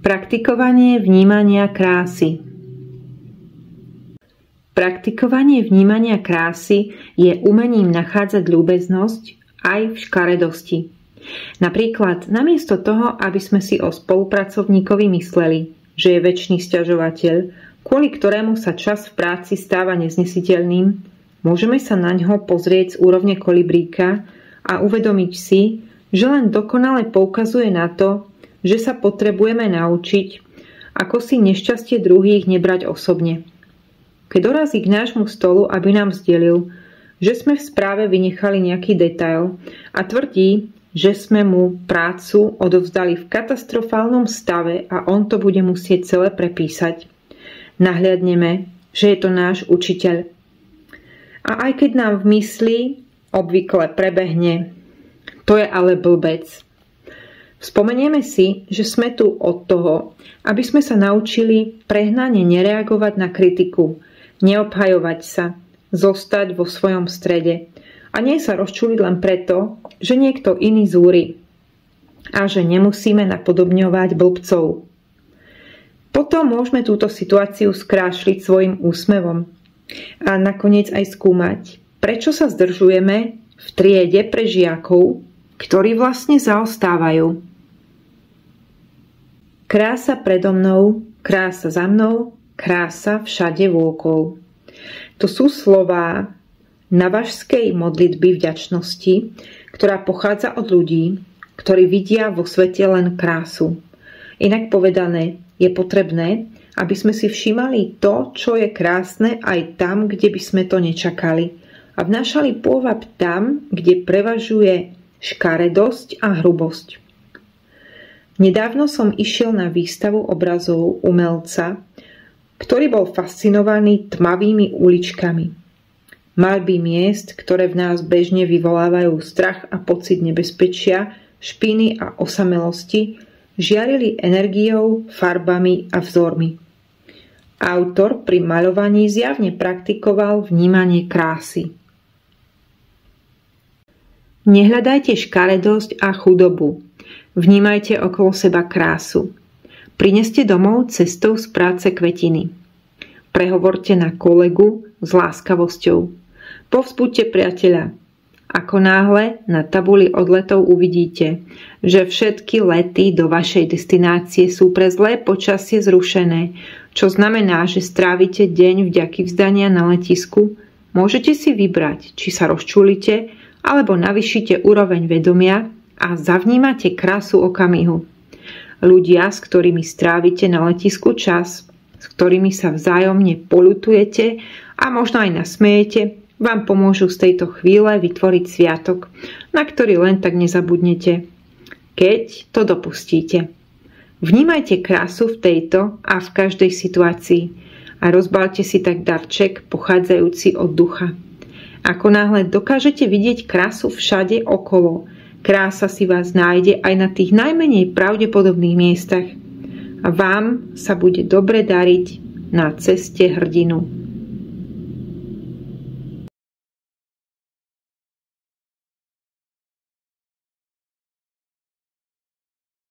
Praktikovanie vnímania krásy. Praktikovanie vnímania krásy je umením nachádzať ľúbeznosť aj v škaredosti. Napríklad, namiesto toho, aby sme si o spolupracovníkovi mysleli, že je večný sťažovateľ, kvôli ktorému sa čas v práci stáva neznesiteľným, môžeme sa na ňo pozrieť z úrovne kolibríka a uvedomiť si, že len dokonale poukazuje na to, že sa potrebujeme naučiť, ako si nešťastie druhých nebrať osobne. Keď dorazí k nášmu stolu, aby nám vzdelil, že sme v správe vynechali nejaký detail a tvrdí, že sme mu prácu odovzdali v katastrofálnom stave a on to bude musieť celé prepísať, nahliadneme, že je to náš učiteľ. A aj keď nám v mysli obvykle prebehne, to je ale blbec. Vzpomenieme si, že sme tu od toho, aby sme sa naučili prehnane nereagovať na kritiku, neobhajovať sa, zostať vo svojom strede a nie sa rozčuliť len preto, že niekto iný zúri a že nemusíme napodobňovať blbcov. Potom môžeme túto situáciu skrášliť svojim úsmevom a nakoniec aj skúmať, prečo sa zdržujeme v triede pre žiakov, ktorí vlastne zaostávajú. Krása predo mnou, krása za mnou, krása všade vôkol. To sú slová navažskej modlitby vďačnosti, ktorá pochádza od ľudí, ktorí vidia vo svete len krásu. Inak povedané, je potrebné, aby sme si všímali to, čo je krásne aj tam, kde by sme to nečakali a vnášali pôvab tam, kde prevažuje škaredosť a hrubosť. Nedávno som išiel na výstavu obrazov umelca, ktorý bol fascinovaný tmavými uličkami. Maľby miest, ktoré v nás bežne vyvolávajú strach a pocit nebezpečia, špiny a osamelosti, žiarili energiou, farbami a vzormi. Autor pri maľovaní zjavne praktikoval vnímanie krásy. Nehľadajte škaredosť a chudobu. Vnímajte okolo seba krásu. Prineste domov cestou z práce kvetiny. Prehovorte na kolegu s láskavosťou. Povzbuďte priateľa. Ako náhle na tabuli odletov uvidíte, že všetky lety do vašej destinácie sú pre zlé počasie zrušené, čo znamená, že strávite deň vďaky vzdania na letisku, môžete si vybrať, či sa rozčulíte, alebo navýšite úroveň vedomia a zavnímate krásu okamihu. Ľudia, s ktorými strávite na letisku čas, s ktorými sa vzájomne poľutujete a možno aj nasmejete, vám pomôžu z tejto chvíle vytvoriť sviatok, na ktorý len tak nezabudnete, keď to dopustíte. Vnímajte krásu v tejto a v každej situácii a rozbalte si tak darček pochádzajúci od ducha. Ako náhle dokážete vidieť krásu všade okolo, krása si vás nájde aj na tých najmenej pravdepodobných miestach a vám sa bude dobre dariť na ceste hrdinu.